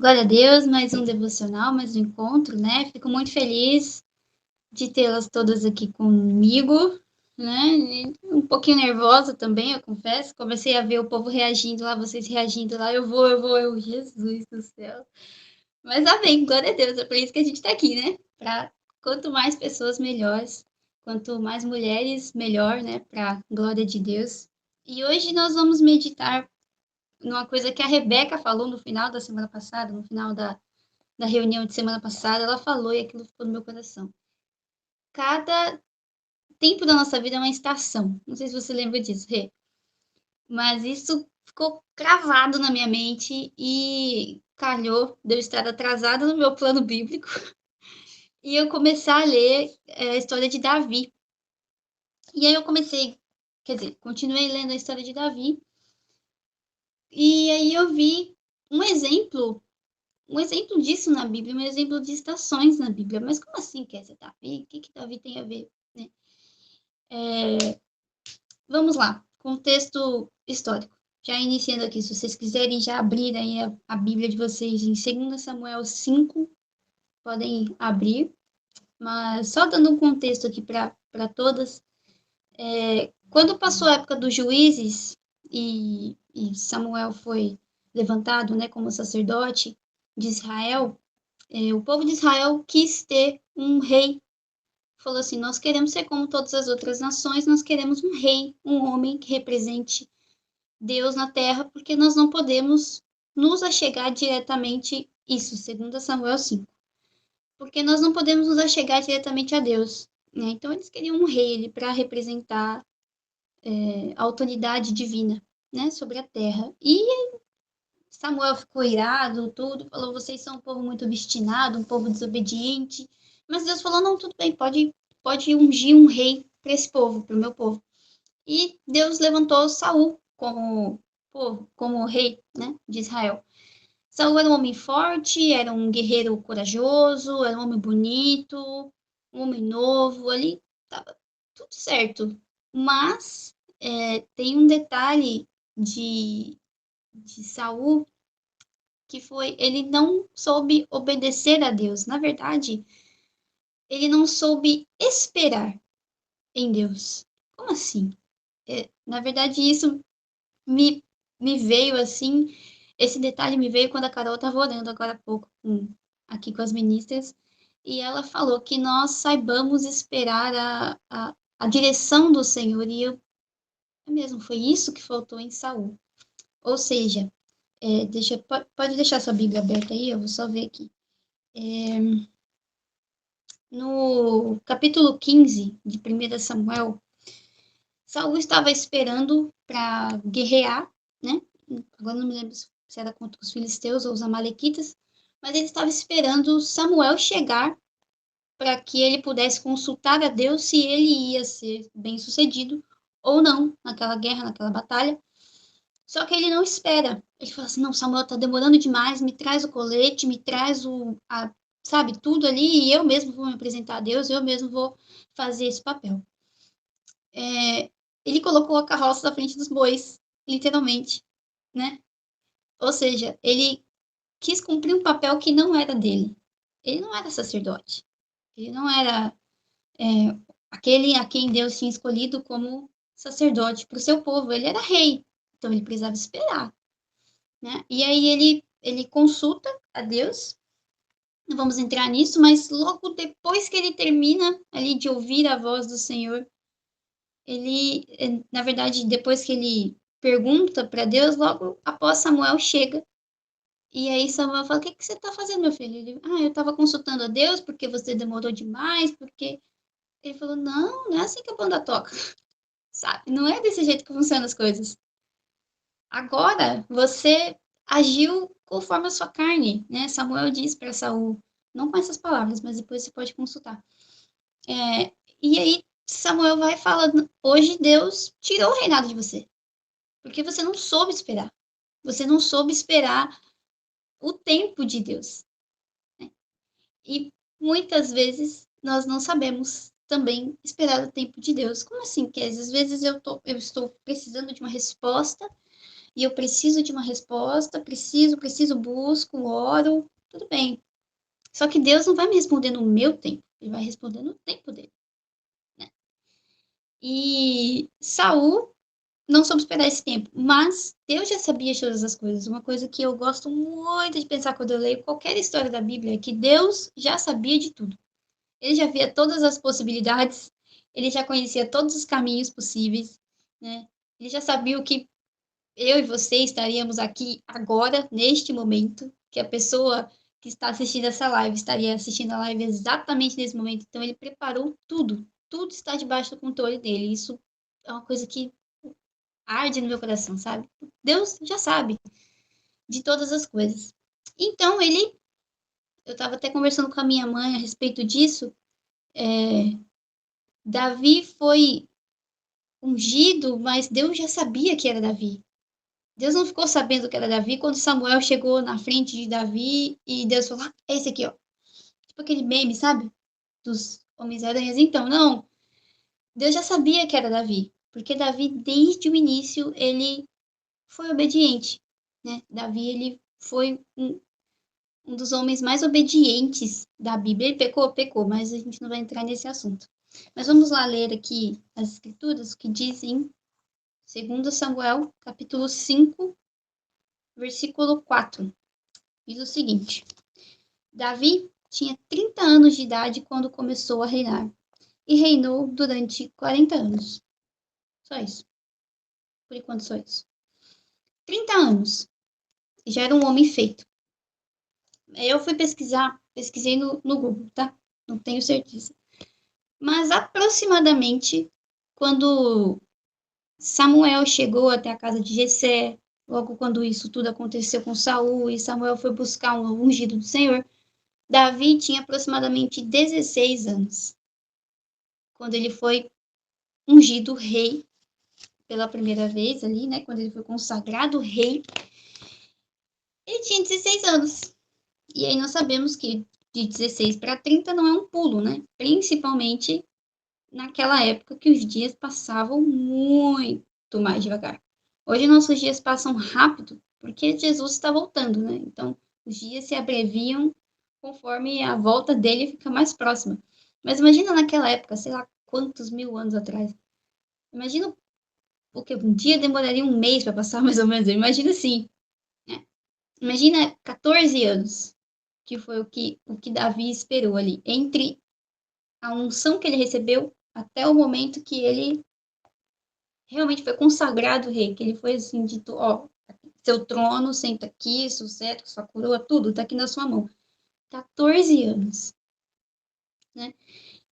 Glória a Deus, mais um devocional, mais um encontro, né? Fico muito feliz de tê-las todas aqui comigo, né? E um pouquinho nervosa também, eu confesso. Comecei a ver o povo reagindo lá, vocês reagindo lá, Jesus do céu. Mas amém, glória a Deus, é por isso que a gente tá aqui, né? Para quanto mais pessoas, melhores. Quanto mais mulheres, melhor, né? Para glória de Deus. E hoje nós vamos meditar numa coisa que a Rebeca falou no final da semana passada, no final da reunião de semana passada, ela falou e aquilo ficou no meu coração. Cada tempo da nossa vida é uma estação. Não sei se você lembra disso, Rê. Mas isso ficou cravado na minha mente e calhou de eu estar atrasada no meu plano bíblico e eu começar a ler a história de Davi. E aí eu comecei, quer dizer, continuei lendo a história de Davi e aí eu vi um exemplo disso na Bíblia, um exemplo de estações na Bíblia. Mas como assim, Kézia, Davi? O que Davi tem a ver? Né? Vamos lá, contexto histórico. Já iniciando aqui, se vocês quiserem já abrir aí a Bíblia de vocês em 2 Samuel 5, podem abrir. Mas só dando um contexto aqui para todas, quando passou a época dos juízes e Samuel foi levantado, né, como sacerdote de Israel, o povo de Israel quis ter um rei. Falou assim: nós queremos ser como todas as outras nações, nós queremos um rei, um homem que represente Deus na terra, porque nós não podemos nos achegar diretamente, isso, segundo Samuel 5, porque nós não podemos nos achegar diretamente a Deus. Né? Então eles queriam um rei para representar a autoridade divina, né, sobre a terra. E Samuel ficou irado, tudo, falou: vocês são um povo muito obstinado, um povo desobediente. Mas Deus falou: não, tudo bem, pode ungir um rei para esse povo, para o meu povo. E Deus levantou Saul como rei, né, de Israel. Saul era um homem forte, era um guerreiro corajoso, era um homem bonito, um homem novo, ali estava tudo certo. Mas tem um detalhe de Saul que foi, ele não soube obedecer a Deus. Na verdade, ele não soube esperar em Deus. Como assim? Na verdade, isso me, me veio assim, esse detalhe me veio quando a Carol estava orando agora há pouco aqui com as ministras, e ela falou que nós saibamos esperar a direção do Senhor, e mesmo, foi isso que faltou em Saul. Ou seja, pode deixar sua Bíblia aberta aí, eu vou só ver aqui. No capítulo 15 de 1 Samuel, Saul estava esperando para guerrear, né? Agora não me lembro se era contra os filisteus ou os amalequitas, mas ele estava esperando Samuel chegar para que ele pudesse consultar a Deus se ele ia ser bem sucedido ou não naquela guerra, naquela batalha. Só que ele não espera. Ele fala assim: não, Samuel está demorando demais, me traz o colete, me traz sabe, tudo ali, e eu mesmo vou me apresentar a Deus, eu mesmo vou fazer esse papel. Ele colocou a carroça na frente dos bois, literalmente, né? Ou seja, ele quis cumprir um papel que não era dele. Ele não era sacerdote. Ele não era aquele a quem Deus tinha escolhido como sacerdote para o seu povo. Ele era rei. Então ele precisava esperar. Né? E aí ele consulta a Deus. Não vamos entrar nisso, mas logo depois que ele termina ali de ouvir a voz do Senhor, ele, na verdade, depois que ele pergunta para Deus, logo após Samuel chega. E aí Samuel fala: o que você está fazendo, meu filho? Ele: eu estava consultando a Deus porque você demorou demais, porque... Ele falou: não é assim que a banda toca, sabe? Não é desse jeito que funcionam as coisas. Agora, você agiu conforme a sua carne, né? Samuel diz para Saul, não com essas palavras, mas depois você pode consultar. E aí Samuel vai e fala: hoje Deus tirou o reinado de você, porque você não soube esperar. Você não soube esperar o tempo de Deus. Né? E muitas vezes nós não sabemos também esperar o tempo de Deus. Como assim, Kézia? Às vezes eu estou precisando de uma resposta e eu preciso de uma resposta, preciso, busco, oro, tudo bem. Só que Deus não vai me responder no meu tempo, ele vai responder no tempo dele, né? E Saul não soube esperar esse tempo, mas Deus já sabia de todas as coisas. Uma coisa que eu gosto muito de pensar quando eu leio qualquer história da Bíblia é que Deus já sabia de tudo. Ele já via todas as possibilidades, ele já conhecia todos os caminhos possíveis, né? Ele já sabia o que eu e você estaríamos aqui agora, neste momento, que a pessoa que está assistindo essa live estaria assistindo a live exatamente nesse momento. Então, ele preparou tudo. Tudo está debaixo do controle dele. Isso é uma coisa que arde no meu coração, sabe? Deus já sabe de todas as coisas. Então, eu estava até conversando com a minha mãe a respeito disso. Davi foi ungido, mas Deus já sabia que era Davi. Deus não ficou sabendo que era Davi quando Samuel chegou na frente de Davi e Deus falou: é esse aqui, ó. Tipo aquele meme, sabe? Dos Homens-Aranhas. Então, não. Deus já sabia que era Davi. Porque Davi, desde o início, ele foi obediente, né? Davi, ele foi um dos homens mais obedientes da Bíblia. Ele pecou, mas a gente não vai entrar nesse assunto. Mas vamos lá ler aqui as escrituras que dizem 2 Samuel, capítulo 5, versículo 4. Diz o seguinte: Davi tinha 30 anos de idade quando começou a reinar, e reinou durante 40 anos. Só isso. Por enquanto, só isso. 30 anos. E já era um homem feito. Eu fui pesquisei no Google, tá? Não tenho certeza. Mas aproximadamente quando Samuel chegou até a casa de Jessé, logo quando isso tudo aconteceu com Saul e Samuel foi buscar um ungido do Senhor, Davi tinha aproximadamente 16 anos, quando ele foi ungido rei pela primeira vez ali, né? Quando ele foi consagrado rei, ele tinha 16 anos. E aí nós sabemos que de 16 para 30 não é um pulo, né? Principalmente naquela época que os dias passavam muito mais devagar. Hoje nossos dias passam rápido porque Jesus está voltando, né? Então os dias se abreviam conforme a volta dele fica mais próxima. Mas imagina naquela época, sei lá quantos mil anos atrás. Imagina o que um dia demoraria um mês para passar, mais ou menos. Imagina assim, né? Imagina 14 anos, que foi o que Davi esperou ali, entre a unção que ele recebeu até o momento que ele realmente foi consagrado rei, que ele foi assim, dito, ó, seu trono, senta aqui, seu cetro, sua coroa, tudo tá aqui na sua mão. 14 anos, né?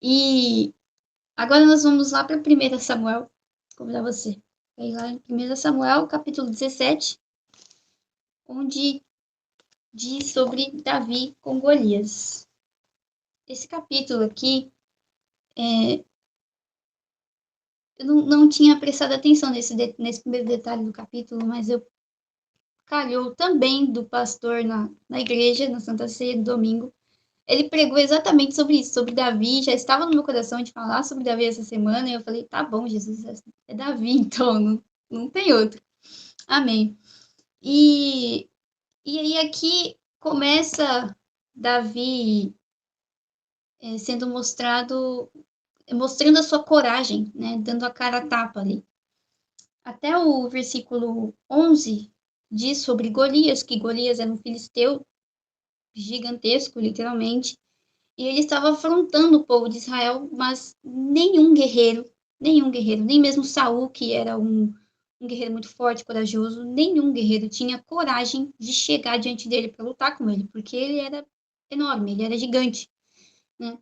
E agora nós vamos lá para 1 Samuel, convidar você. Aí lá em 1 Samuel, capítulo 17, onde diz sobre Davi com Golias. Esse capítulo aqui, eu não tinha prestado atenção nesse primeiro detalhe do capítulo, mas eu calhou também do pastor na igreja, na Santa Ceia, do domingo. Ele pregou exatamente sobre isso, sobre Davi. Já estava no meu coração de falar sobre Davi essa semana, e eu falei, tá bom, Jesus, é Davi, então, não tem outro. Amém. E aí aqui começa Davi sendo mostrando a sua coragem, né? Dando a cara a tapa ali. Até o versículo 11 diz sobre Golias, que Golias era um filisteu gigantesco, literalmente, e ele estava afrontando o povo de Israel, mas nenhum guerreiro, nem mesmo Saul, que era um guerreiro muito forte, corajoso, nenhum guerreiro tinha coragem de chegar diante dele para lutar com ele, porque ele era enorme, ele era gigante, né?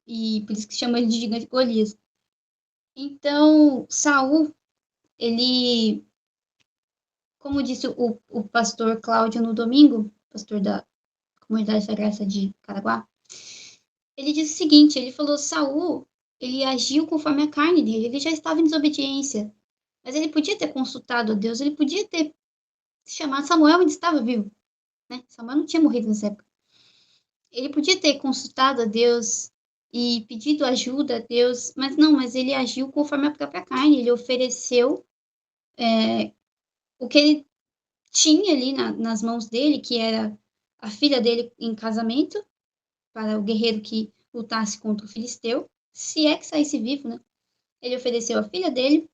E por isso que chama ele de gigante Golias. Então, Saul, ele, como disse o pastor Cláudio no domingo, pastor da Comunidade da Graça de Caraguá, ele disse o seguinte, ele falou, Saul, ele agiu conforme a carne dele, ele já estava em desobediência, mas ele podia ter consultado a Deus, ele podia ter chamado Samuel, ele estava vivo, né? Samuel não tinha morrido nessa época. Ele podia ter consultado a Deus e pedido ajuda a Deus, mas ele agiu conforme a própria carne, ele ofereceu o que ele tinha ali nas mãos dele, que era a filha dele em casamento, para o guerreiro que lutasse contra o filisteu, se é que saísse vivo, né? Ele ofereceu a filha dele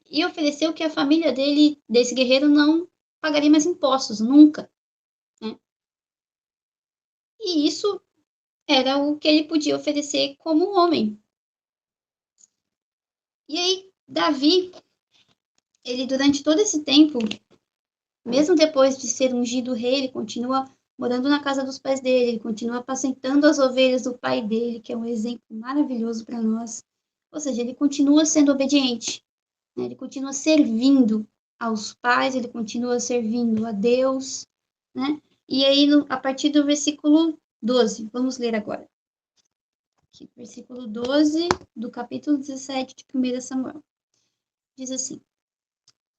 e ofereceu que a família dele, desse guerreiro, não pagaria mais impostos, nunca, né? E isso era o que ele podia oferecer como homem. E aí, Davi, ele durante todo esse tempo, mesmo depois de ser ungido rei, ele continua morando na casa dos pais dele, ele continua apacentando as ovelhas do pai dele, que é um exemplo maravilhoso para nós. Ou seja, ele continua sendo obediente, né? Ele continua servindo aos pais, ele continua servindo a Deus, né? E aí, a partir do versículo 12, vamos ler agora. Aqui, versículo 12 do capítulo 17 de 1 Samuel. Diz assim: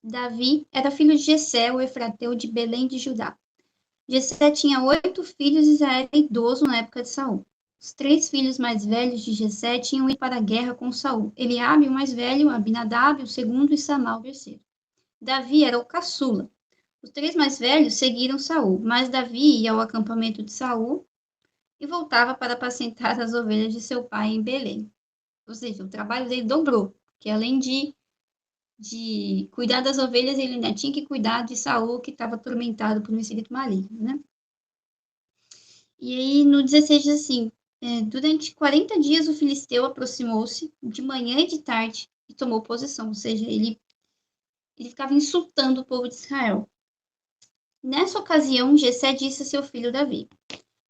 Davi era filho de Jessé, o efrateu de Belém de Judá. Jessé tinha 8 filhos e já era idoso na época de Saul. Os 3 filhos mais velhos de Jessé tinham ido para a guerra com Saul. Eliabe, o mais velho, Abinadab, o segundo, e Samá, o terceiro. Davi era o caçula. Os 3 mais velhos seguiram Saul, mas Davi ia ao acampamento de Saul e voltava para apacentar as ovelhas de seu pai em Belém. Ou seja, o trabalho dele dobrou, porque além de cuidar das ovelhas, ele ainda tinha que cuidar de Saul, que estava atormentado por um espírito maligno, né? E aí, no 16 diz assim, durante 40 dias o filisteu aproximou-se de manhã e de tarde e tomou posição, ou seja, ele ficava insultando o povo de Israel. Nessa ocasião, Jessé disse a seu filho Davi: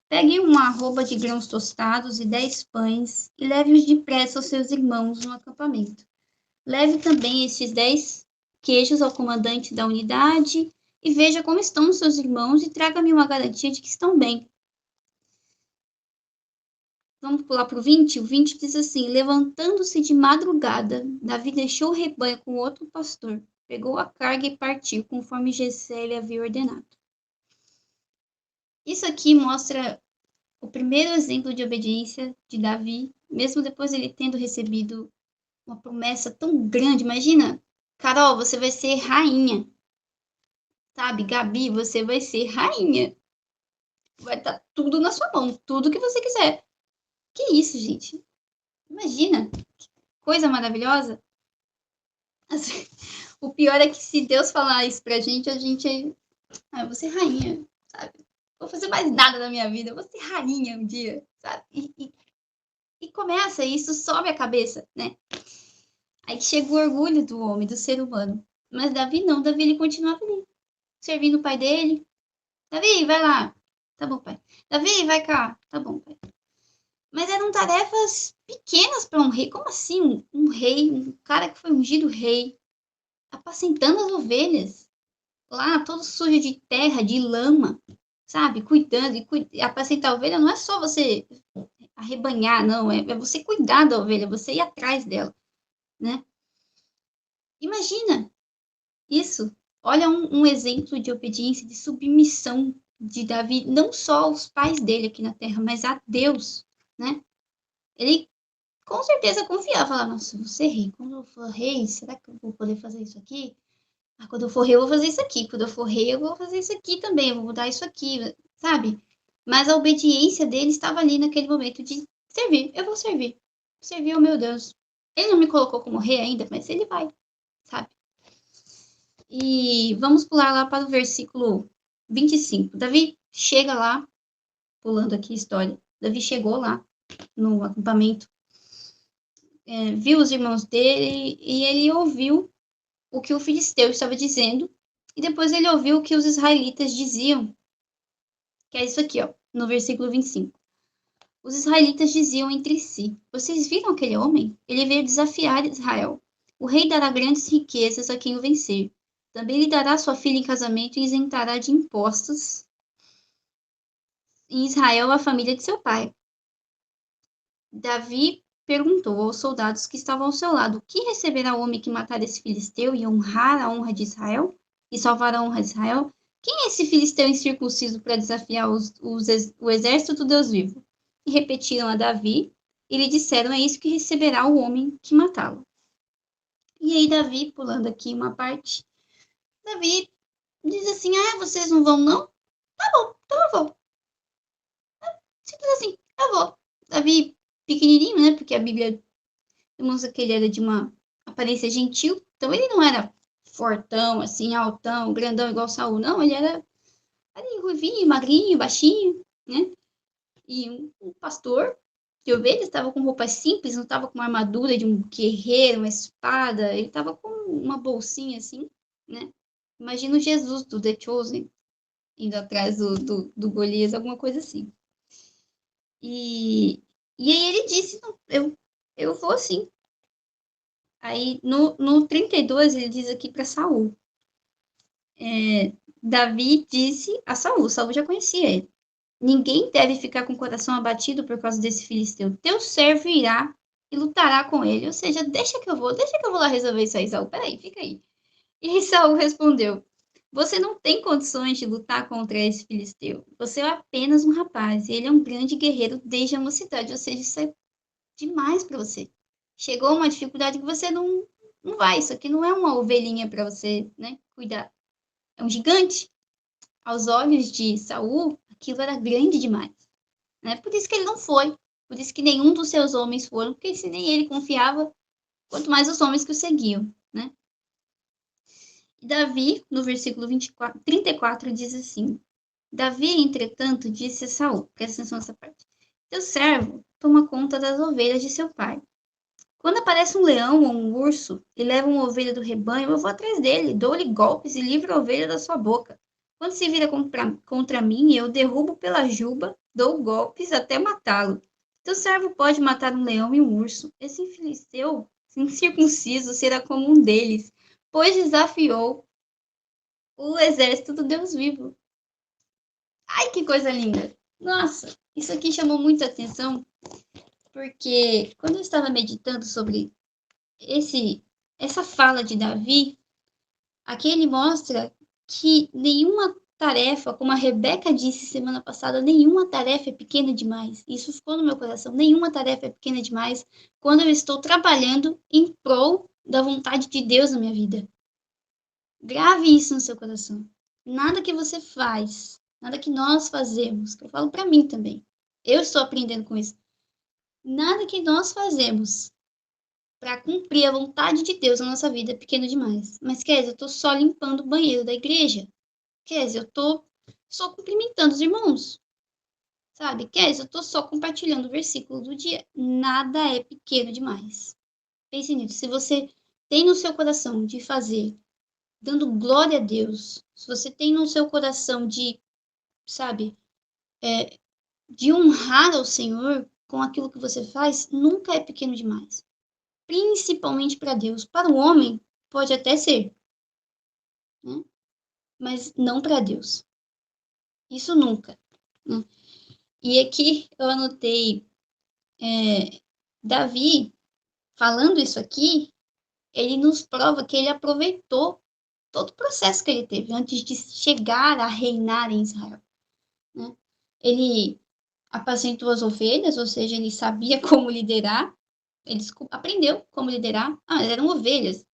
Pegue uma arroba de grãos tostados e 10 pães e leve-os depressa aos seus irmãos no acampamento. Leve também esses 10 queijos ao comandante da unidade e veja como estão os seus irmãos e traga-me uma garantia de que estão bem. Vamos pular para o 20? O 20 diz assim: Levantando-se de madrugada, Davi deixou o rebanho com outro pastor, pegou a carga e partiu, conforme Jessé lhe havia ordenado. Isso aqui mostra o primeiro exemplo de obediência de Davi, mesmo depois de ele tendo recebido uma promessa tão grande. Imagina, Carol, você vai ser rainha. Sabe, Gabi, você vai ser rainha. Vai estar tudo na sua mão, tudo que você quiser. Que isso, gente? Imagina, que coisa maravilhosa. O pior é que se Deus falar isso pra gente, a gente eu vou ser rainha, sabe? Vou fazer mais nada na minha vida, eu vou ser rainha um dia, sabe? E começa, e isso sobe a cabeça, né? Aí chega o orgulho do homem, do ser humano. Mas Davi não, Davi ele continuava ali, servindo o pai dele. Davi, vai lá. Tá bom, pai. Davi, vai cá. Tá bom, pai. Mas eram tarefas pequenas para um rei. Como assim? Um rei, um cara que foi ungido rei, apacentando as ovelhas. Lá, todo sujo de terra, de lama, sabe? Cuidando. E apacentar a ovelha não é só você arrebanhar, não. É você cuidar da ovelha, você ir atrás dela, né? Imagina isso. Olha um exemplo de obediência, de submissão de Davi, não só aos pais dele aqui na terra, mas a Deus, né? Ele com certeza confiava, falava, nossa, vou ser rei. Quando eu for rei, será que eu vou poder fazer isso aqui? Ah, quando eu for rei, eu vou fazer isso aqui. Quando eu for rei, eu vou fazer isso aqui também. Eu vou mudar isso aqui, sabe? Mas a obediência dele estava ali naquele momento de servir. Eu vou servir. Servir ao meu Deus. Ele não me colocou como rei ainda, mas ele vai, sabe? E vamos pular lá para o versículo 25. Davi chega lá, pulando aqui a história. Davi chegou lá no acampamento, viu os irmãos dele e ele ouviu o que o filisteu estava dizendo. E depois ele ouviu o que os israelitas diziam. Que é isso aqui, ó, no versículo 25. Os israelitas diziam entre si: Vocês viram aquele homem? Ele veio desafiar Israel. O rei dará grandes riquezas a quem o vencer. Também lhe dará sua filha em casamento e isentará de impostos em Israel a família de seu pai. Davi perguntou aos soldados que estavam ao seu lado: O que receberá o homem que matar esse filisteu e honrar a honra de Israel? E salvar a honra de Israel? Quem é esse filisteu incircunciso para desafiar o exército do Deus vivo? E repetiram a Davi e lhe disseram: É isso que receberá o homem que matá-lo. E aí Davi, pulando aqui uma parte, Davi diz assim, vocês não vão não? Tá bom, então eu vou. Simples assim, eu vou. Davi, pequenininho, né, porque a Bíblia demonstra que ele era de uma aparência gentil, então ele não era fortão, assim, altão, grandão, igual Saul, não, ele era ali, ruivinho, magrinho, baixinho, né, e um pastor de ovelhas, estava com roupas simples, não estava com uma armadura de um guerreiro, uma espada, ele estava com uma bolsinha assim, né? Imagina o Jesus do The Chosen indo atrás do Golias, alguma coisa assim. E aí ele disse, não, eu vou sim. Aí no 32 ele diz aqui para Saul. Davi disse a Saul, Saul já conhecia ele. Ninguém deve ficar com o coração abatido por causa desse filisteu. Teu servo irá e lutará com ele. Ou seja, deixa que eu vou lá resolver isso aí, Saul. Peraí, fica aí. E aí Saul respondeu: Você não tem condições de lutar contra esse filisteu. Você é apenas um rapaz. E ele é um grande guerreiro desde a mocidade. Ou seja, isso é demais para você. Chegou uma dificuldade que você não vai. Isso aqui não é uma ovelhinha para você, né, cuidar. É um gigante. Aos olhos de Saul, aquilo era grande demais. Né? Por isso que ele não foi. Por isso que nenhum dos seus homens foram, porque se nem ele confiava, quanto mais os homens que o seguiam. Né? Davi, no versículo 34, diz assim: Davi, entretanto, disse a Saul, presta atenção nessa parte: Teu servo toma conta das ovelhas de seu pai. Quando aparece um leão ou um urso e leva uma ovelha do rebanho, eu vou atrás dele, dou-lhe golpes e livro a ovelha da sua boca. Quando se vira contra mim, eu derrubo pela juba, dou golpes até matá-lo. Teu servo pode matar um leão e um urso. Esse filisteu incircunciso será como um deles, pois desafiou o exército do Deus vivo. Ai, que coisa linda! Nossa, isso aqui chamou muita atenção, porque quando eu estava meditando sobre essa fala de Davi, aqui ele mostra que nenhuma tarefa, como a Rebeca disse semana passada, nenhuma tarefa é pequena demais. Isso ficou no meu coração. Nenhuma tarefa é pequena demais quando eu estou trabalhando em prol da vontade de Deus na minha vida. Grave isso no seu coração. Nada que você faz, nada que nós fazemos, que eu falo para mim também. Eu estou aprendendo com isso. Nada que nós fazemos para cumprir a vontade de Deus na nossa vida é pequeno demais. Mas, Kézia, eu tô só limpando o banheiro da igreja. Kézia, eu tô só cumprimentando os irmãos. Sabe? Kézia, eu tô só compartilhando o versículo do dia. Nada é pequeno demais. Pense nisso. Se você tem no seu coração de fazer, dando glória a Deus, se você tem no seu coração de, sabe, de honrar ao Senhor com aquilo que você faz, nunca é pequeno demais. Principalmente para Deus. Para o homem, pode até ser, né? Mas não para Deus. Isso nunca. Né? E aqui eu anotei Davi falando isso aqui, ele nos prova que ele aproveitou todo o processo que ele teve antes de chegar a reinar em Israel. Né? Ele apacentou as ovelhas, ou seja, ele sabia como liderar, ele aprendeu como liderar. Eram ovelhas.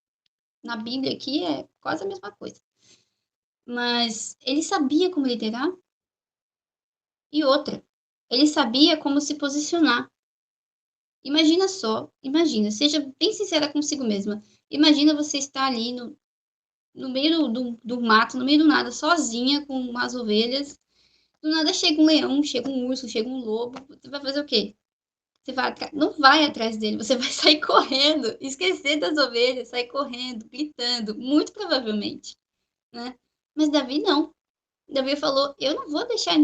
Na Bíblia aqui é quase a mesma coisa. Mas ele sabia como liderar. E outra, ele sabia como se posicionar. Imagina só, seja bem sincera consigo mesma. Imagina você estar ali no meio do mato, no meio do nada, sozinha, com umas ovelhas. Do nada chega um leão, chega um urso, chega um lobo. Você vai fazer o quê? Você vai, não vai atrás dele, você vai sair correndo, esquecer das ovelhas, sair correndo, gritando, muito provavelmente. Né? Mas Davi não. Davi falou: Eu não vou deixar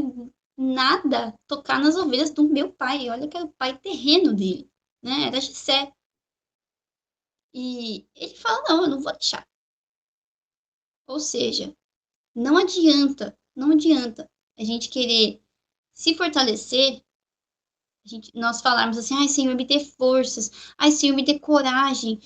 nada tocar nas ovelhas do meu pai. Olha que era o pai terreno dele, né? Era Jessé. E ele fala: Não, eu não vou deixar. Ou seja, não adianta a gente querer se fortalecer, nós falarmos assim: Ai, Senhor, me dê forças. Ai, Senhor, me dê coragem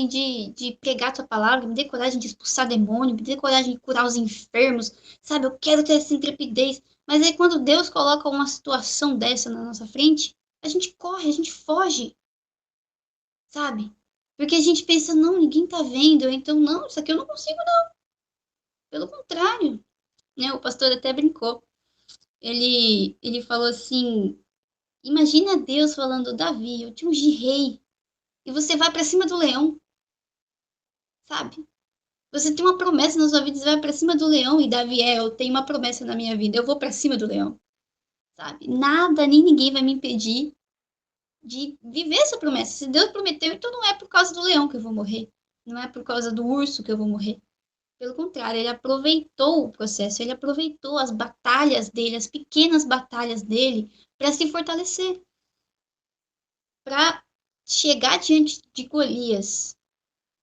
de pregar a tua palavra, me dê coragem de expulsar demônio, me dê coragem de curar os enfermos, sabe? Eu quero ter essa intrepidez. Mas aí, quando Deus coloca uma situação dessa na nossa frente, a gente corre, a gente foge, sabe? Porque a gente pensa: Não, ninguém tá vendo, então, não, isso aqui eu não consigo, não. Pelo contrário, né? O pastor até brincou. Ele falou assim, imagina Deus falando, Davi, eu te ungi rei, e você vai para cima do leão, sabe? Você tem uma promessa na sua vida, você vai para cima do leão, e Davi eu tenho uma promessa na minha vida, eu vou para cima do leão, sabe? Nada, nem ninguém vai me impedir de viver essa promessa. Se Deus prometeu, então não é por causa do leão que eu vou morrer, não é por causa do urso que eu vou morrer. Pelo contrário, ele aproveitou o processo, ele aproveitou as batalhas dele, as pequenas batalhas dele, para se fortalecer, para chegar diante de Golias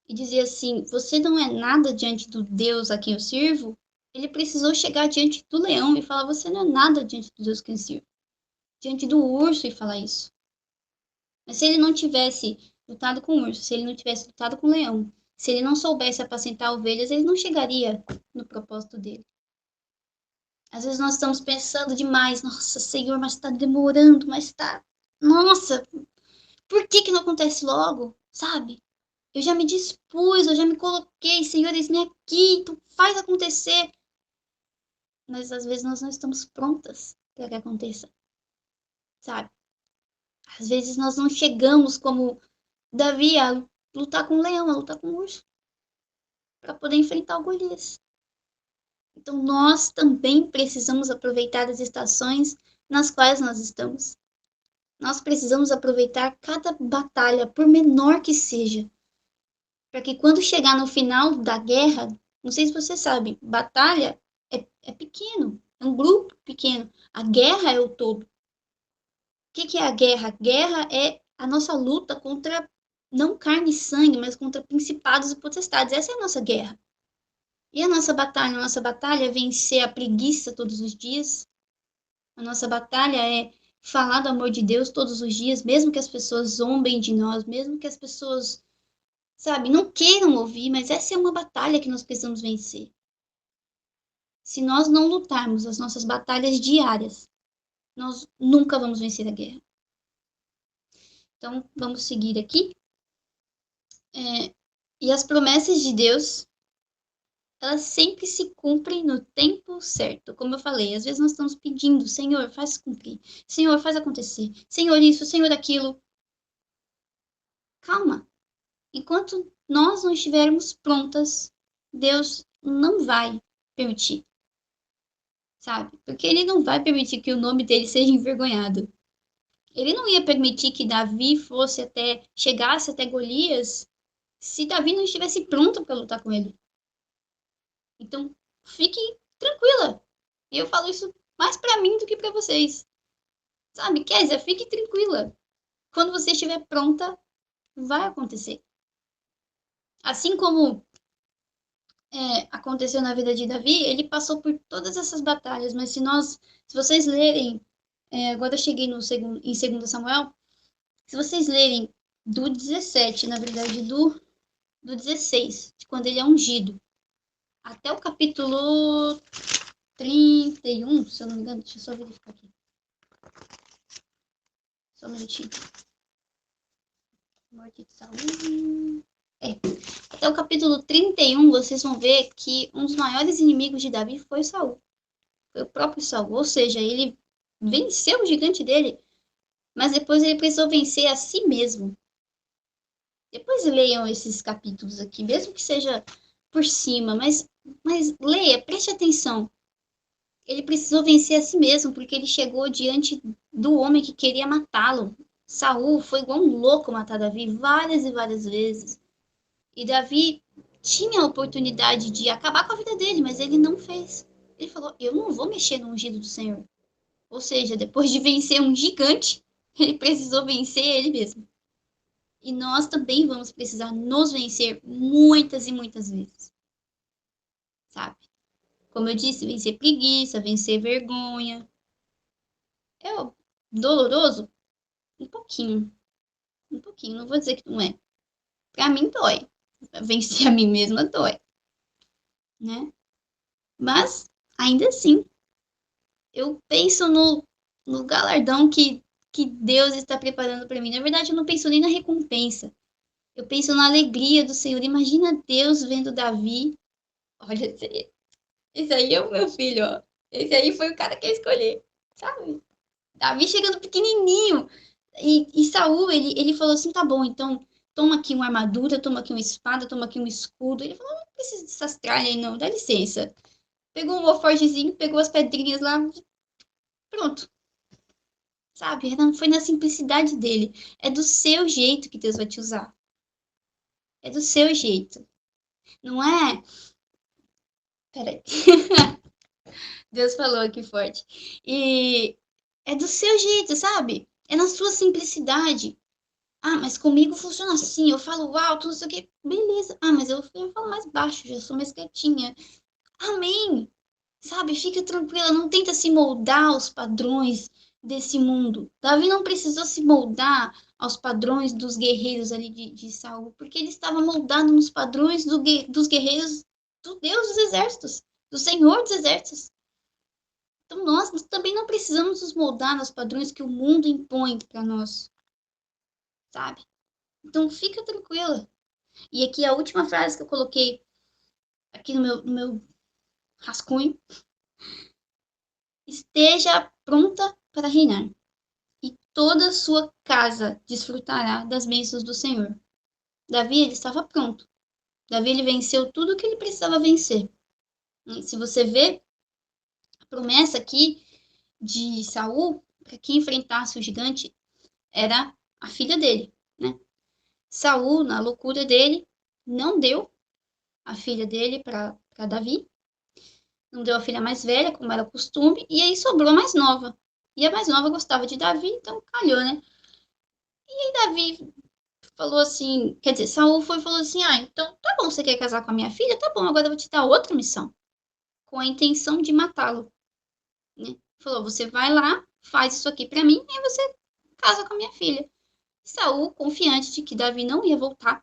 e dizer assim: você não é nada diante do Deus a quem eu sirvo. Ele precisou chegar diante do leão e falar: você não é nada diante do Deus a quem eu sirvo. Diante do urso e falar isso. Mas se ele não tivesse lutado com o urso, se ele não tivesse lutado com o leão, se ele não soubesse apacentar ovelhas, ele não chegaria no propósito dele. Às vezes nós estamos pensando demais, nossa, Senhor, mas está demorando, mas está. Nossa, por que não acontece logo? Sabe? Eu já me dispus, eu já me coloquei, Senhor, eis-me aqui, tu faz acontecer. Mas às vezes nós não estamos prontas para que aconteça, sabe? Às vezes nós não chegamos como Davi a lutar com o leão, a lutar com o urso, para poder enfrentar o Golias. Então nós também precisamos aproveitar as estações nas quais nós estamos. Nós precisamos aproveitar cada batalha, por menor que seja, para que quando chegar no final da guerra, não sei se você sabe, batalha é pequeno, é um grupo pequeno. A guerra é o todo. O que é a guerra? A guerra é a nossa luta contra, não carne e sangue, mas contra principados e potestades. Essa é a nossa guerra. E a nossa batalha? A nossa batalha é vencer a preguiça todos os dias. A nossa batalha é falar do amor de Deus todos os dias, mesmo que as pessoas zombem de nós, mesmo que as pessoas, sabe, não queiram ouvir, mas essa é uma batalha que nós precisamos vencer. Se nós não lutarmos as nossas batalhas diárias, nós nunca vamos vencer a guerra. Então, vamos seguir aqui. E as promessas de Deus, elas sempre se cumprem no tempo certo. Como eu falei, às vezes nós estamos pedindo, Senhor, faz cumprir. Senhor, faz acontecer. Senhor, isso, Senhor, aquilo. Calma. Enquanto nós não estivermos prontas, Deus não vai permitir. Sabe? Porque ele não vai permitir que o nome dele seja envergonhado. Ele não ia permitir que Davi chegasse até Golias se Davi não estivesse pronto para lutar com ele. Então, fique tranquila. E eu falo isso mais para mim do que para vocês. Sabe, Kézia, fique tranquila. Quando você estiver pronta, vai acontecer. Assim como aconteceu na vida de Davi, ele passou por todas essas batalhas, mas se vocês lerem, agora eu cheguei em 2 Samuel, se vocês lerem do 17, na verdade do 16, de quando ele é ungido, até o capítulo 31, se eu não me engano, deixa eu só verificar aqui. Só um minutinho. Morte de Saúl. Até o capítulo 31, vocês vão ver que um dos maiores inimigos de Davi foi Saul. Foi o próprio Saul. Ou seja, ele venceu o gigante dele, mas depois ele precisou vencer a si mesmo. Depois leiam esses capítulos aqui, mesmo que seja por cima, mas leia, preste atenção. Ele precisou vencer a si mesmo, porque ele chegou diante do homem que queria matá-lo. Saul foi igual um louco matar Davi várias e várias vezes. E Davi tinha a oportunidade de acabar com a vida dele, mas ele não fez. Ele falou, eu não vou mexer no ungido do Senhor. Ou seja, depois de vencer um gigante, ele precisou vencer ele mesmo. E nós também vamos precisar nos vencer muitas e muitas vezes. Sabe? Como eu disse, vencer preguiça, vencer vergonha. É doloroso? Um pouquinho. Um pouquinho. Não vou dizer que não é. Pra mim, dói. Vencer a mim mesma dói. Né? Mas, ainda assim, eu penso no galardão que Deus está preparando para mim. Na verdade, eu não penso nem na recompensa. Eu penso na alegria do Senhor. Imagina Deus vendo Davi. Olha, Esse aí é o meu filho, ó. Esse aí foi o cara que eu escolhi, sabe? Davi chegando pequenininho. E Saul, ele falou assim, tá bom, então toma aqui uma armadura, toma aqui uma espada, toma aqui um escudo. Ele falou, não precisa dessas tralhas aí não, dá licença. Pegou um alforjezinho, pegou as pedrinhas lá, pronto. Sabe? Foi na simplicidade dele. É do seu jeito que Deus vai te usar. É do seu jeito. Não é? Peraí. Deus falou aqui forte. E é do seu jeito, sabe? É na sua simplicidade. Ah, mas comigo funciona assim. Eu falo alto, não sei o quê. Beleza. Ah, mas eu falo mais baixo, já sou mais quietinha. Amém. Sabe? Fica tranquila. Não tenta se moldar aos padrões desse mundo. Davi não precisou se moldar aos padrões dos guerreiros ali de Saul, porque ele estava moldado nos padrões dos guerreiros do Deus dos exércitos, do Senhor dos exércitos. Então nós também não precisamos nos moldar nos padrões que o mundo impõe para nós, sabe? Então fica tranquila. E aqui a última frase que eu coloquei aqui no meu rascunho: esteja pronta para reinar, e toda a sua casa desfrutará das bênçãos do Senhor. Davi, ele estava pronto. Davi, ele venceu tudo o que ele precisava vencer. E se você vê a promessa aqui de Saul, para que enfrentasse o gigante, era a filha dele, né? Saul, na loucura dele, não deu a filha dele para Davi, não deu a filha mais velha, como era costume, e aí sobrou a mais nova. E a mais nova gostava de Davi, então calhou, né? E aí Davi falou assim, quer dizer, Saul foi e falou assim, ah, então tá bom, você quer casar com a minha filha? Tá bom, agora eu vou te dar outra missão, com a intenção de matá-lo, né? Falou, você vai lá, faz isso aqui para mim, e você casa com a minha filha. Saul, confiante de que Davi não ia voltar,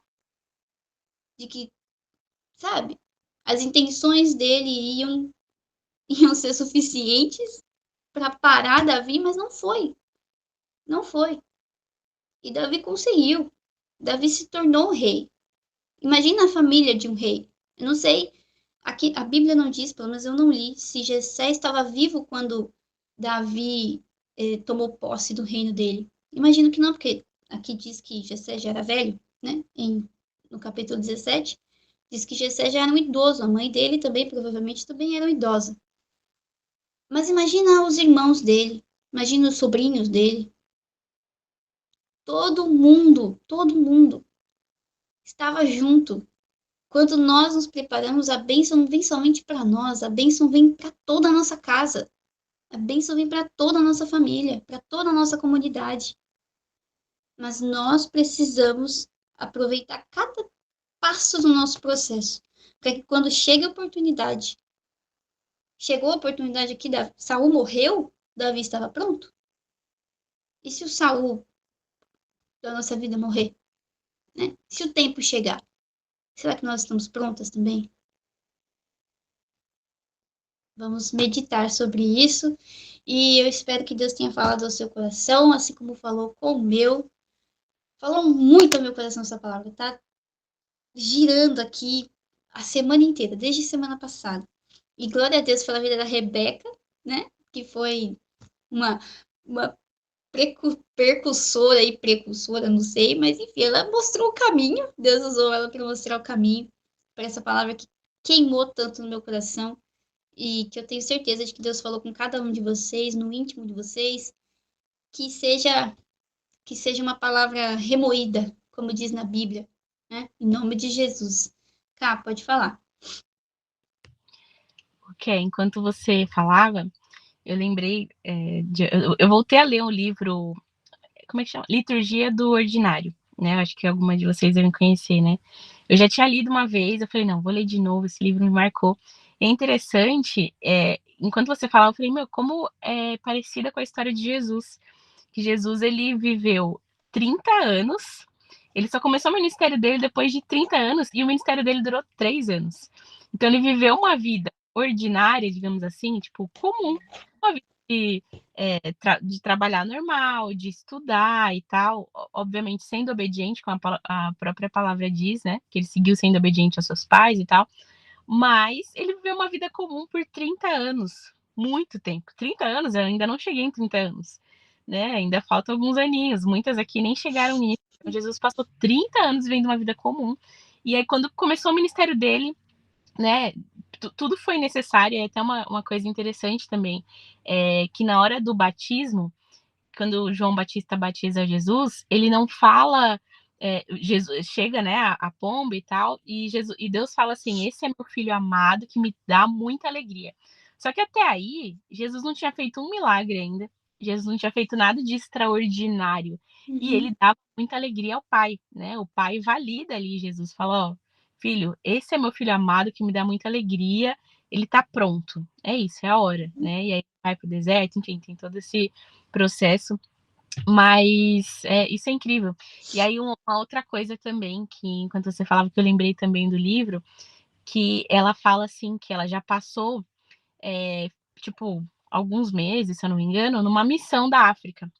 de que, sabe, as intenções dele iam ser suficientes para parar Davi, mas não foi. Não foi. E Davi conseguiu. Davi se tornou rei. Imagina a família de um rei. Eu não sei, aqui a Bíblia não diz, pelo menos eu não li, se Jessé estava vivo quando Davi tomou posse do reino dele. Imagino que não, porque aqui diz que Jessé já era velho, né? No capítulo 17, diz que Jessé já era um idoso. A mãe dele também, provavelmente, também era idosa. Mas imagina os irmãos dele, imagina os sobrinhos dele. Todo mundo estava junto. Quando nós nos preparamos, a bênção não vem somente para nós, a bênção vem para toda a nossa casa. A bênção vem para toda a nossa família, para toda a nossa comunidade. Mas nós precisamos aproveitar cada passo do nosso processo, para que quando chega a oportunidade, chegou a oportunidade aqui, Saul morreu, Davi estava pronto. E se o Saul da nossa vida morrer, né? Se o tempo chegar, será que nós estamos prontas também? Vamos meditar sobre isso e eu espero que Deus tenha falado ao seu coração, assim como falou com o meu. Falou muito ao meu coração essa palavra, tá girando aqui a semana inteira, desde a semana passada. E glória a Deus pela vida da Rebeca, né? Que foi uma, uma precursora, não sei, mas enfim, ela mostrou o caminho. Deus usou ela para mostrar o caminho para essa palavra que queimou tanto no meu coração e que eu tenho certeza de que Deus falou com cada um de vocês, no íntimo de vocês, que seja uma palavra remoída, como diz na Bíblia, né? Em nome de Jesus. Cá, pode falar. Ok, enquanto você falava, eu lembrei, eu voltei a ler um livro, como é que chama? Liturgia do Ordinário, né? Acho que alguma de vocês devem conhecer, né? Eu já tinha lido uma vez, eu falei, não, vou ler de novo, esse livro me marcou. É interessante, enquanto você falava, eu falei, meu, como é parecida com a história de Jesus, que Jesus, ele viveu 30 anos, ele só começou o ministério dele depois de 30 anos, e o ministério dele durou 3 anos. Então, ele viveu uma vida ordinária, digamos assim, tipo, comum, uma vida de trabalhar normal, de estudar e tal, obviamente sendo obediente, como a própria palavra diz, né, que ele seguiu sendo obediente aos seus pais e tal, Mas ele viveu uma vida comum por 30 anos, muito tempo. 30 anos, eu ainda não cheguei em 30 anos, né? Ainda faltam alguns aninhos, muitas aqui nem chegaram nisso. Então, Jesus passou 30 anos vivendo uma vida comum. E aí, quando começou o ministério dele, né, tudo foi necessário. E até uma coisa interessante também, que na hora do batismo, quando João Batista batiza Jesus, ele não fala, Jesus chega, né, a pomba e tal, e Deus fala assim: esse é meu filho amado que me dá muita alegria. Só que até aí, Jesus não tinha feito um milagre ainda, Jesus não tinha feito nada de extraordinário, e Uhum. ele dava muita alegria ao pai, né? O pai valida ali, Jesus fala: ó, filho, esse é meu filho amado que me dá muita alegria, ele tá pronto, é isso, é a hora, né? E aí vai pro deserto, enfim, tem todo esse processo, mas isso é incrível. E aí uma outra coisa também, que enquanto você falava, que eu lembrei também do livro, que ela fala assim, que ela já passou, tipo, alguns meses, se eu não me engano, numa missão da África.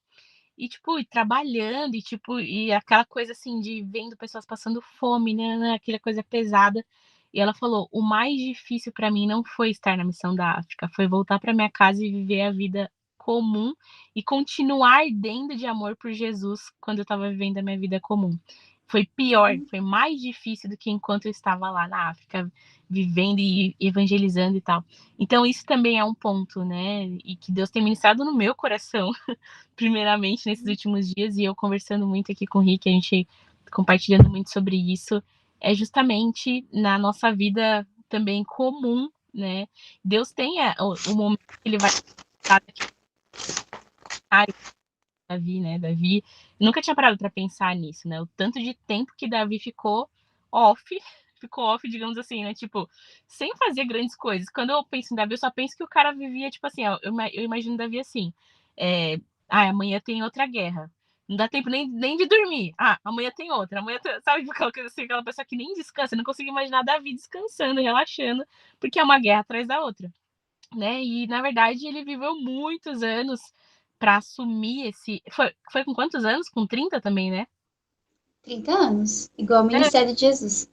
E, tipo, e trabalhando, e, tipo, e aquela coisa assim de vendo pessoas passando fome, né? Aquela coisa pesada. E ela falou: o mais difícil para mim não foi estar na missão da África, foi voltar para minha casa e viver a vida comum e continuar ardendo de amor por Jesus quando eu estava vivendo a minha vida comum. Foi pior, foi mais difícil do que enquanto eu estava lá na África, vivendo e evangelizando e tal. Então, isso também é um ponto, né? E que Deus tem ministrado no meu coração primeiramente nesses últimos dias, e eu conversando muito aqui com o Rick, a gente compartilhando muito sobre isso, é justamente na nossa vida também comum, né? Deus tem o momento que ele vai estar aqui, Davi, né? Davi, nunca tinha parado para pensar nisso, né? O tanto de tempo que Davi off, ficou off, digamos assim, né? Tipo, sem fazer grandes coisas. Quando eu penso em Davi, eu só penso que o cara vivia, tipo assim, ó, eu imagino Davi assim, amanhã tem outra guerra. Não dá tempo nem de dormir. Ah, amanhã tem outra. Amanhã tem, sabe, aquela coisa assim, aquela pessoa que nem descansa. Eu não consigo imaginar Davi descansando, relaxando, porque é uma guerra atrás da outra, né? E na verdade ele viveu muitos anos para assumir esse. Foi com quantos anos? Com 30 também, né? 30 anos, igual o É, ministério de Jesus.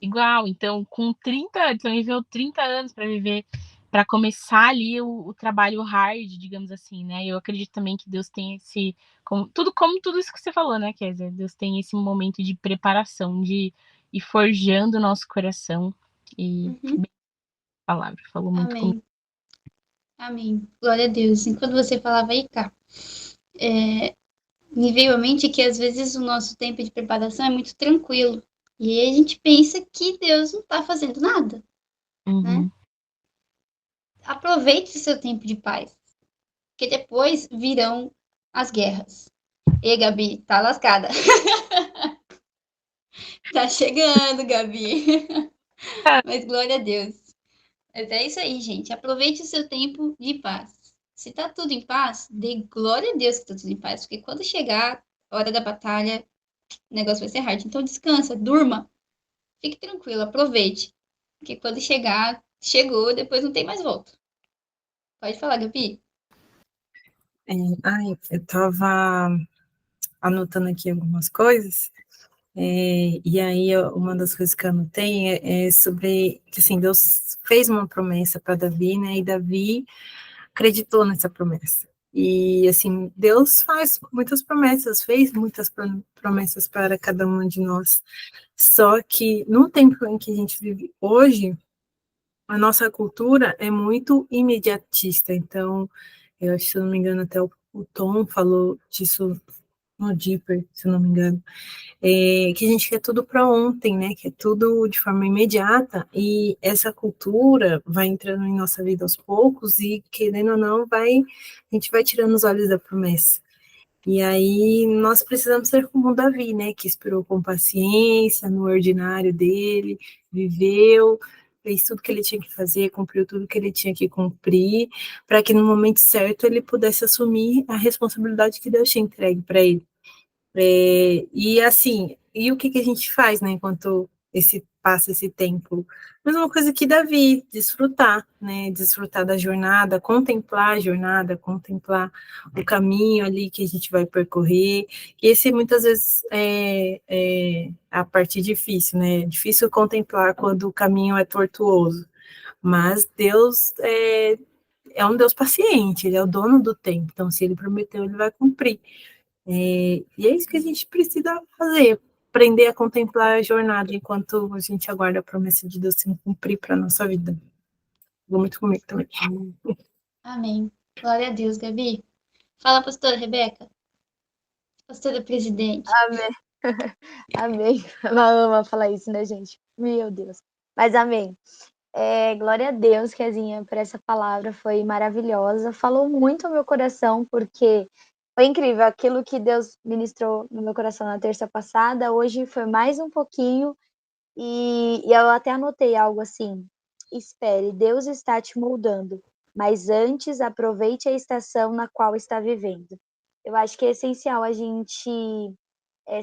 igual. Então, com 30, então ele viveu 30 anos para viver, para começar ali o trabalho hard, digamos assim, né? Eu acredito também que Deus tem esse. Como tudo isso que você falou, né, Kézia? Deus tem esse momento de preparação, de ir forjando o nosso coração. E Uhum. bem, a palavra falou muito comigo. Amém. Amém. Glória a Deus. Enquanto você falava aí, cá, me veio à mente que às vezes o nosso tempo de preparação é muito tranquilo. E aí a gente pensa que Deus não está fazendo nada, né? Uhum. Aproveite o seu tempo de paz, porque depois virão as guerras. E Gabi, tá lascada. Tá chegando, Gabi. Mas glória a Deus. Mas é isso aí, gente. Aproveite o seu tempo de paz. Se tá tudo em paz, dê glória a Deus que tá tudo em paz, porque quando chegar a hora da batalha, o negócio vai ser hard. Então descansa, durma, fique tranquilo, aproveite. Porque quando chegar, chegou, depois não tem mais volta. Pode falar, Gabi. Eu tava anotando aqui algumas coisas, e aí uma das coisas que eu anotei é sobre que, assim, Deus fez uma promessa para Davi, né, e Davi acreditou nessa promessa. E, assim, Deus faz muitas promessas, fez muitas promessas para cada um de nós, só que no tempo em que a gente vive hoje, a nossa cultura é muito imediatista, então, eu acho, se eu não me engano, até o Tom falou disso no Deeper, se eu não me engano, que a gente quer tudo para ontem, né? Que é tudo de forma imediata, e essa cultura vai entrando em nossa vida aos poucos, e querendo ou não, a gente vai tirando os olhos da promessa. E aí nós precisamos ser como o Davi, né? Que esperou com paciência no ordinário dele, viveu, fez tudo que ele tinha que fazer, cumpriu tudo que ele tinha que cumprir, para que no momento certo ele pudesse assumir a responsabilidade que Deus tinha entregue para ele. E assim, e o que a gente faz, né, enquanto esse passa esse tempo. Mesma coisa que Davi, desfrutar, né? Desfrutar da jornada, contemplar a jornada, contemplar o caminho ali que a gente vai percorrer. E esse muitas vezes é a parte difícil, né? É difícil contemplar quando o caminho é tortuoso. Mas Deus é um Deus paciente, ele é o dono do tempo. Então, se ele prometeu, ele vai cumprir. E é isso que a gente precisa fazer, aprender a contemplar a jornada enquanto a gente aguarda a promessa de Deus se cumprir para a nossa vida. Vou muito comigo também. Amém. Glória a Deus, Gabi. Fala, pastora Rebeca. Pastora presidente. Amém. Amém. Ela ama falar isso, né, gente? Meu Deus. Mas amém. Glória a Deus, Kezinha, por essa palavra, foi maravilhosa. Falou muito ao meu coração, porque foi incrível. Aquilo que Deus ministrou no meu coração na terça passada, hoje foi mais um pouquinho. E eu até anotei algo assim: espere, Deus está te moldando, mas antes aproveite a estação na qual está vivendo. Eu acho que é essencial a gente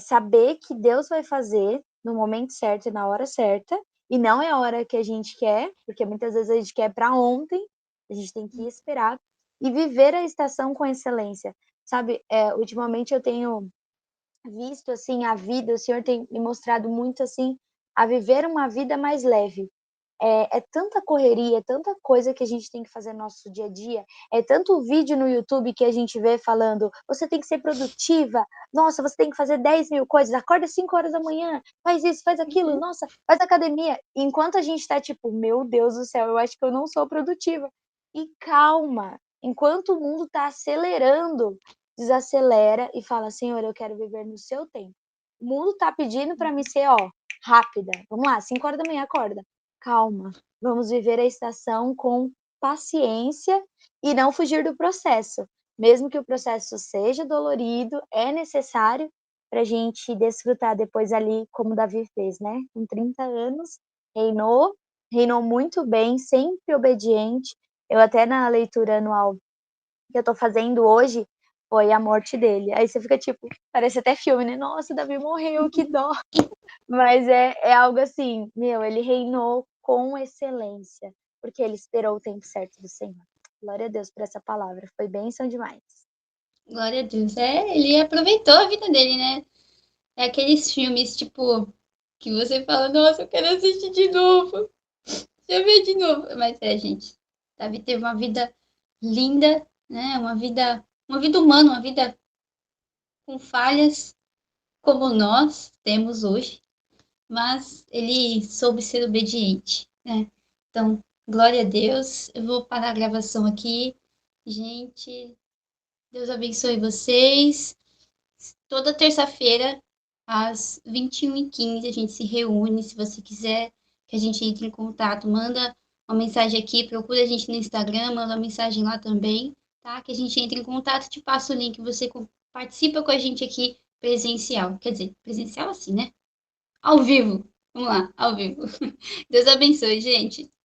saber que Deus vai fazer no momento certo e na hora certa, e não é a hora que a gente quer, porque muitas vezes a gente quer para ontem, a gente tem que esperar e viver a estação com excelência. Sabe, ultimamente eu tenho visto assim a vida, o Senhor tem me mostrado muito assim a viver uma vida mais leve. É tanta correria, é tanta coisa que a gente tem que fazer no nosso dia a dia, é tanto vídeo no YouTube que a gente vê falando, você tem que ser produtiva, nossa, você tem que fazer 10.000 coisas, acorda 5 horas da manhã, faz isso, faz aquilo, nossa, faz academia. Enquanto a gente tá tipo, meu Deus do céu, eu acho que eu não sou produtiva. E calma, enquanto o mundo tá acelerando, desacelera e fala, Senhor, eu quero viver no seu tempo. O mundo tá pedindo para mim ser, rápida. Vamos lá, 5 horas da manhã, acorda. Calma, vamos viver a estação com paciência e não fugir do processo. Mesmo que o processo seja dolorido, é necessário para a gente desfrutar depois ali, como Davi fez, né? Com 30 anos, reinou muito bem, sempre obediente. Eu até na leitura anual que eu tô fazendo hoje, foi a morte dele. Aí você fica tipo, parece até filme, né? Nossa, Davi morreu, que dó. Mas é algo assim, ele reinou com excelência, porque ele esperou o tempo certo do Senhor. Glória a Deus por essa palavra, foi bênção demais. Glória a Deus. Ele aproveitou a vida dele, né? É aqueles filmes, tipo, que você fala, nossa, eu quero assistir de novo. Deixa eu ver de novo. Mas gente, Davi teve uma vida linda, né? Uma vida humana, uma vida com falhas, como nós temos hoje. Mas ele soube ser obediente, né? Então, glória a Deus. Eu vou parar a gravação aqui. Gente, Deus abençoe vocês. Toda terça-feira, às 21h15, a gente se reúne. Se você quiser que a gente entre em contato, manda uma mensagem aqui, procura a gente no Instagram, manda uma mensagem lá também, tá? Que a gente entre em contato, te passa o link, você participa com a gente aqui presencial. Quer dizer, presencial assim, né? Ao vivo. Vamos lá, ao vivo. Deus abençoe, gente.